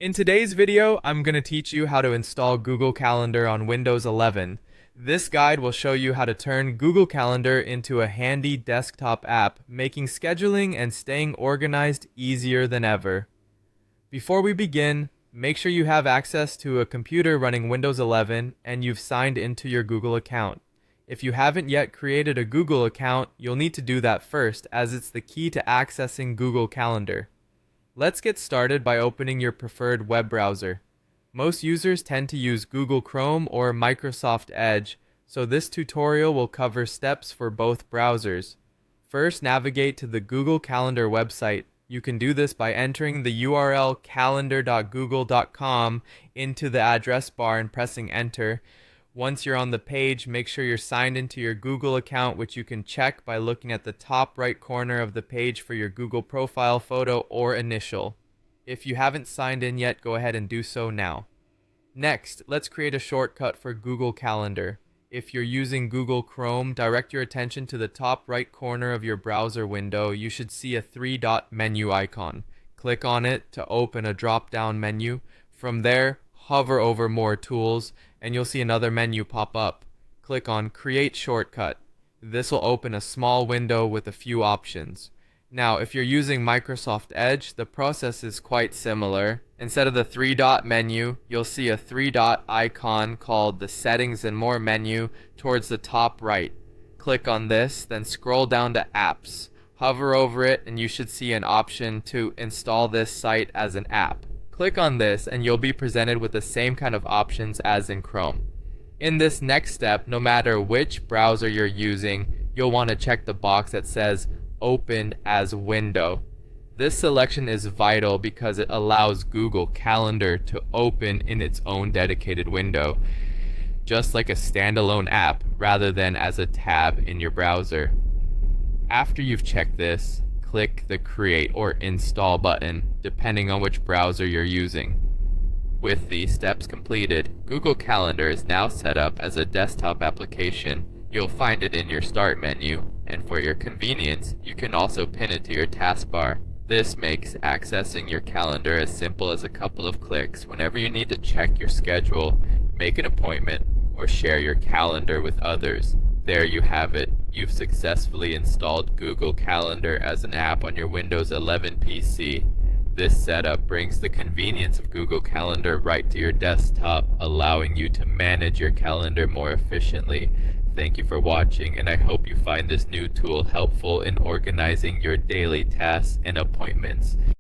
In today's video, I'm going to teach you how to install Google Calendar on Windows 11. This guide will show you how to turn Google Calendar into a handy desktop app, making scheduling and staying organized easier than ever. Before we begin, make sure you have access to a computer running Windows 11 and you've signed into your Google account. If you haven't yet created a Google account, you'll need to do that first, as it's the key to accessing Google Calendar. Let's get started by opening your preferred web browser. Most users tend to use Google Chrome or Microsoft Edge, so this tutorial will cover steps for both browsers. First, navigate to the Google Calendar website. You can do this by entering the URL calendar.google.com into the address bar and pressing enter. Once you're on the page, make sure you're signed into your Google account, which you can check by looking at the top right corner of the page for your Google profile photo or initial. If you haven't signed in yet, go ahead and do so now. Next, let's create a shortcut for Google Calendar. If you're using Google Chrome, direct your attention to the top right corner of your browser window. You should see a three-dot menu icon. Click on it to open a drop-down menu. From there, hover over More Tools, and you'll see another menu pop up. Click on Create Shortcut. This will open a small window with a few options. Now, if you're using Microsoft Edge, the process is quite similar. Instead of the three-dot menu, you'll see a three-dot icon called the Settings and More menu towards the top right. Click on this, then scroll down to Apps. Hover over it, and you should see an option to install this site as an app. Click on this and you'll be presented with the same kind of options as in Chrome. In this next step, no matter which browser you're using, you'll want to check the box that says Open as Window. This selection is vital because it allows Google Calendar to open in its own dedicated window, just like a standalone app rather than as a tab in your browser. After you've checked this, click the Create or Install button, depending on which browser you're using. With these steps completed, Google Calendar is now set up as a desktop application. You'll find it in your Start menu, and for your convenience, you can also pin it to your taskbar. This makes accessing your calendar as simple as a couple of clicks whenever you need to check your schedule, make an appointment, or share your calendar with others. There you have it. You've successfully installed Google Calendar as an app on your Windows 11 PC. This setup brings the convenience of Google Calendar right to your desktop, allowing you to manage your calendar more efficiently. Thank you for watching, and I hope you find this new tool helpful in organizing your daily tasks and appointments.